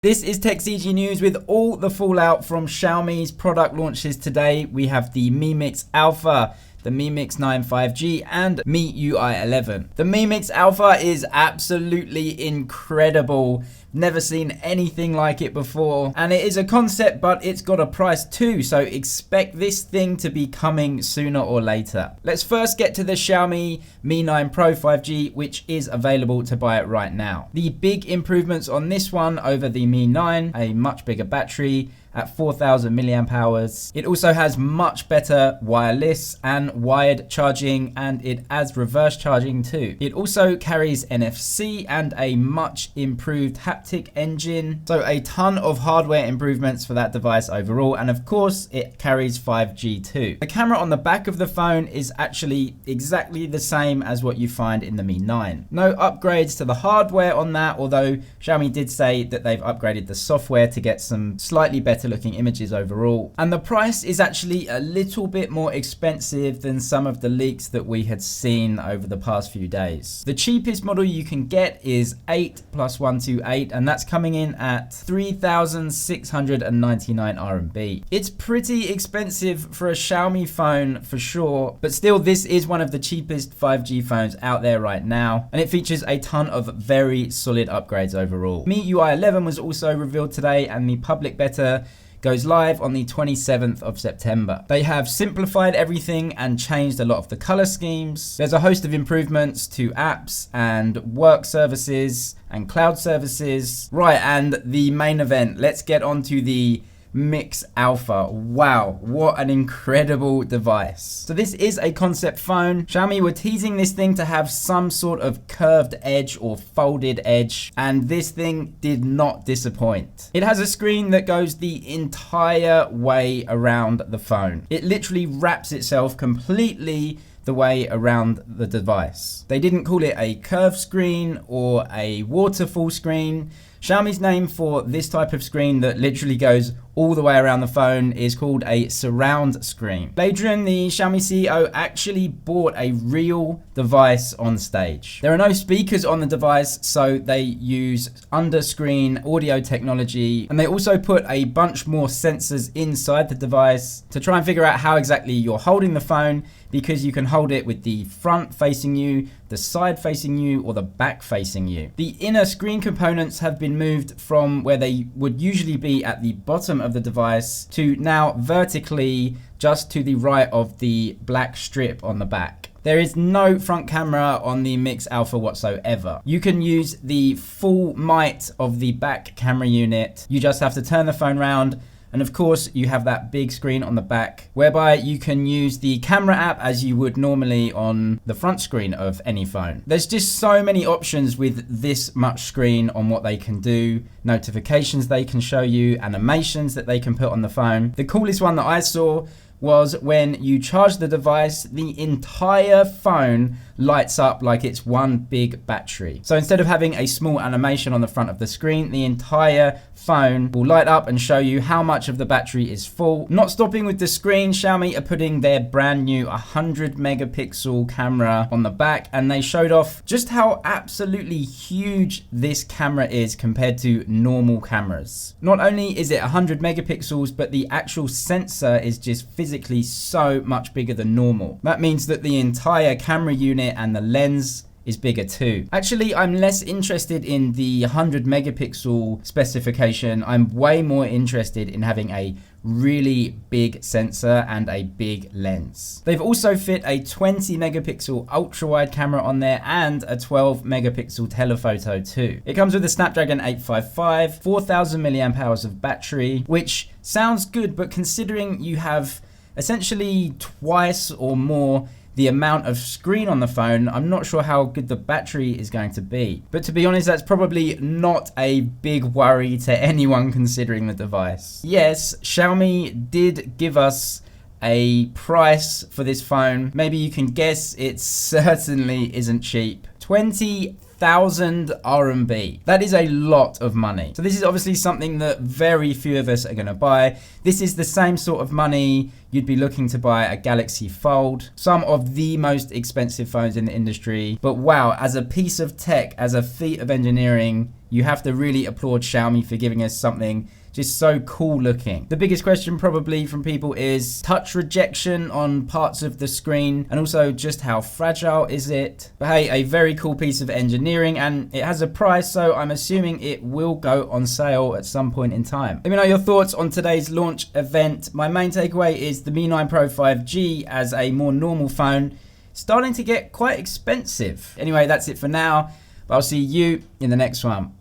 This is TechCG News with all the fallout from Xiaomi's product launches today. We have the Mi Mix Alpha, the Mi Mix 9 5G, and MIUI 11. The Mi Mix Alpha is absolutely incredible. Never seen anything like it before. And it is a concept, but it's got a price too, so expect this thing to be coming sooner or later. Let's first get to the Xiaomi Mi 9 Pro 5G, which is available to buy it right now. The big improvements on this one over the Mi 9, a much bigger battery at 4,000 milliamp hours. It also has much better wireless and wired charging, and it adds reverse charging too. It also carries NFC and a much improved haptic engine. So a ton of hardware improvements for that device overall. And of course, it carries 5G too. The camera on the back of the phone is actually exactly the same as what you find in the Mi 9. No upgrades to the hardware on that, although Xiaomi did say that they've upgraded the software to get some slightly better looking images overall. And the price is actually a little bit more expensive than some of the leaks that we had seen over the past few days. The cheapest model you can get is 8 plus 128, and that's coming in at 3,699 RMB. It's pretty expensive for a Xiaomi phone for sure, but still this is one of the cheapest 5G phones out there right now, and it features a ton of very solid upgrades overall. MIUI 11 was also revealed today, and the public beta goes live on the 27th of September. They have simplified everything and changed a lot of the color schemes. There's a host of improvements to apps and work services and cloud services. Right, and the main event. Let's get on to the Mix Alpha. Wow, what an incredible device. So this is a concept phone. Xiaomi were teasing this thing to have some sort of curved edge or folded edge, and this thing did not disappoint. It has a screen that goes the entire way around the phone. It literally wraps itself completely the way around the device. They didn't call it a curved screen or a waterfall screen. Xiaomi's name for this type of screen that literally goes all the way around the phone is called a surround screen. Adrian, the Xiaomi CEO, actually bought a real device on stage. There are no speakers on the device, so they use under-screen audio technology, and they also put a bunch more sensors inside the device to try and figure out how exactly you're holding the phone, because you can hold it with the front facing you, the side facing you, or the back facing you. The inner screen components have been moved from where they would usually be at the bottom of the device to now vertically just to the right of the black strip on the back. There is no front camera on the Mix Alpha whatsoever. You can use the full might of the back camera unit. You just have to turn the phone around, and of course you have that big screen on the back whereby you can use the camera app as you would normally on the front screen of any phone. There's just so many options with this much screen on what they can do, notifications they can show you, animations that they can put on the phone. The coolest one that I saw was when you charge the device, the entire phone lights up like it's one big battery. So instead of having a small animation on the front of the screen, the entire phone will light up and show you how much of the battery is full. Not stopping with the screen, Xiaomi are putting their brand new 100 megapixel camera on the back, and they showed off just how absolutely huge this camera is compared to normal cameras. Not only is it 100 megapixels, but the actual sensor is just physically so much bigger than normal. That means that the entire camera unit and the lens is bigger too. Actually, I'm less interested in the 100 megapixel specification. I'm way more interested in having a really big sensor and a big lens. They've also fit a 20 megapixel ultra wide camera on there and a 12 megapixel telephoto too. It comes with a Snapdragon 855, 4,000 milliamp hours of battery, which sounds good, but considering you have essentially twice or more the amount of screen on the phone, I'm not sure how good the battery is going to be. But to be honest, that's probably not a big worry to anyone considering the device. Yes, Xiaomi did give us a price for this phone. Maybe you can guess, it certainly isn't cheap. 20,000 RMB. That is a lot of money. So this is obviously something that very few of us are going to buy. This is the same sort of money you'd be looking to buy a Galaxy Fold, some of the most expensive phones in the industry. But wow, as a piece of tech, as a feat of engineering, you have to really applaud Xiaomi for giving us something just so cool looking. The biggest question probably from people is touch rejection on parts of the screen, and also just how fragile is it. But hey, a very cool piece of engineering, and it has a price, so I'm assuming it will go on sale at some point in time. Let me know your thoughts on today's launch event. My main takeaway is the Mi 9 Pro 5G as a more normal phone starting to get quite expensive. Anyway, that's it for now, but I'll see you in the next one.